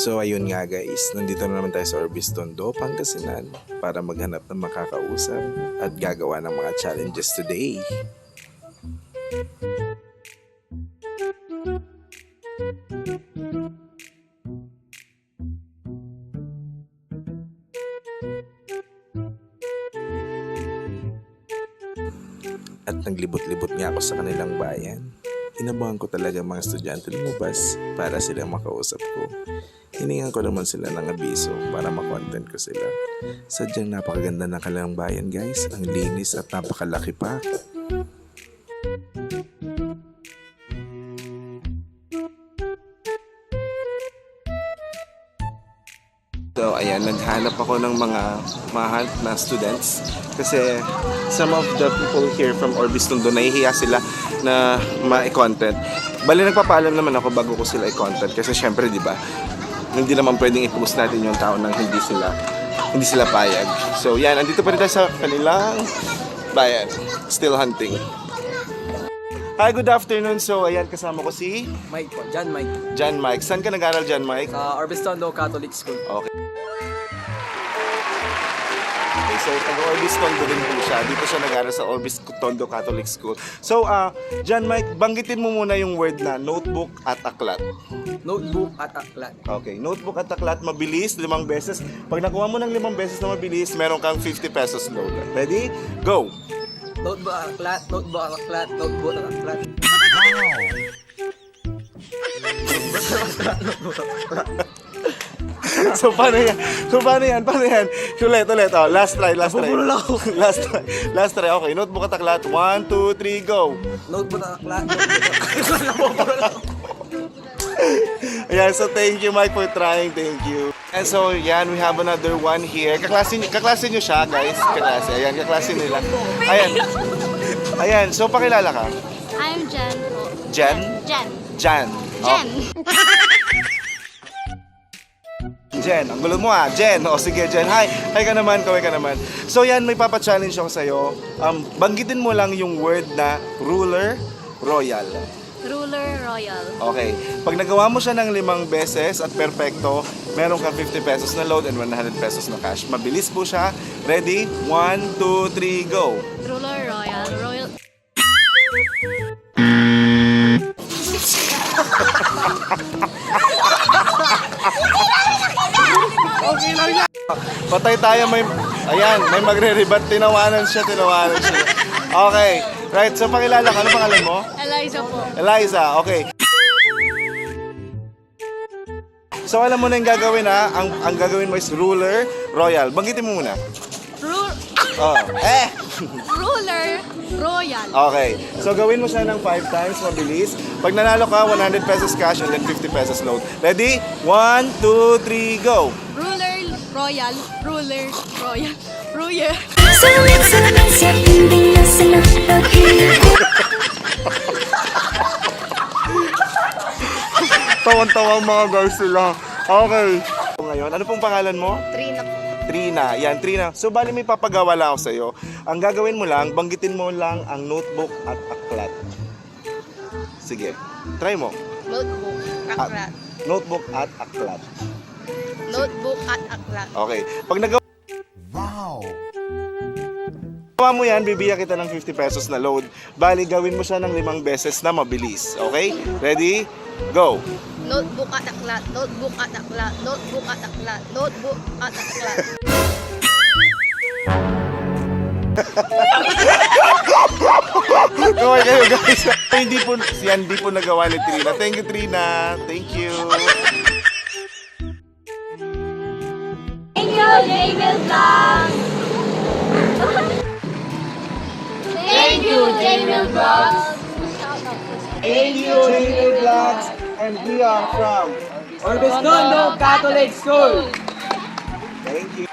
So ayun nga guys, nandito na naman tayo sa Orbis Tondo, Pangasinan para maghanap ng makakausap at gagawa ng mga challenges today. At naglibot-libot nga ako sa kanilang bayan. Inabangan ko talaga mga estudyante lumabas para silang makausap ko. Hiningan ko naman sila ng abiso para makontent ko sila. Sadyang napakaganda ng kanilang bayan guys. Ang linis at napakalaki pa. So ayan, naghanap ako ng mga mahal na students kasi some of the people here from Orbis Tondo nahihiya sila na ma-content. Bali nagpapaalam naman ako bago ko sila i-content kasi syempre 'di ba? Hindi naman pwedeng i-post natin yung tao nang hindi sila payag. So yan, andito pa rin tayo sa kanilang bayan. Still hunting. Hi, good afternoon. So ayan, kasama ko si Mike po, John Mike. John Mike. Saan ka nag-aral, John Mike? Sa Orbis Tondo Catholic School. Okay. So, taga-Orbis Tondo din po siya. Dito siya nag-aral sa Orbis Tondo Catholic School. So, John Mike, banggitin mo muna yung word na notebook at aklat. Notebook at aklat. Okay, notebook at aklat, mabilis, 5 beses. Pag nakuha mo ng 5 beses na mabilis, meron kang 50 pesos load. Ready? Go! Notebook at aklat, notebook at aklat, notebook at aklat. So, paano yan? Paano yan? Ulit. Oh, last try. Napupulol ako. Last try. Okay, notebook at aklat. 1, 2, 3, go! Notebook at aklat, notebook at aklat. Napupulol ako. Ayan, so thank you Mike for trying. Thank you. And so, yan, we have another one here. Kaklase nyo siya, guys. Ayan, kaklase nila. Ayan, so pakilala ka. I'm Jen po. Jen? Jen. Oh. Jen, ang gulo mo Jen. O sige, Jen. Hi ka naman, kaway ka naman. So yan, may papa-challenge ako sa'yo. Banggitin mo lang yung word na ruler royal. Ruler Royal. Okay. Pag nagawa mo siya ng 5 beses at perfecto, meron kang 50 pesos na load and 100 pesos na cash. Mabilis po siya. Ready? 1, 2, 3, go! Ruler Royal. Okay lang yan. Patay tayo, may magre-rebat. Tinawanan siya. Okay. Right, so pakilala ka. Ano pangalan mo? Eliza po. Eliza, okay. So alam mo na yung gagawin ang gagawin mo is ruler royal. Banggitin mo muna. Ruler Royal. Okay. So gawin mo siya ng 5 times, mabilis. Pag nanalo ka, 100 pesos cash and then 50 pesos load. Ready? 1, 2, 3, go! Ruler Royal. Tawan-tawang mga guys sila. Okay. Ngayon, ano pong pangalan mo? Trina po. Trina. Yan, Trina. So, bali may papagawa lang ako sa'yo. Ang gagawin mo lang, banggitin mo lang ang notebook at aklat. Sige. Try mo. Notebook. Aklat. Notebook at aklat. Notebook at aklat. Okay. Pag nagawa mo yan, bibigyan kita ng 50 pesos na load. Bali, gawin mo siya ng 5 beses na mabilis. Okay? Ready? Go! Notebook at aklat. Notebook at aklat. Notebook at aklat. Notebook at aklat. Kaway kayo guys. Hindi po nagawa ni Trina. Thank you, Trina. Thank you. Thank you, Jamil Vlogs. Thank you, Jamil Vlogs. Thank you, Jamil Vlogs. And we are from Orbis Tondo Catholic School. Thank you.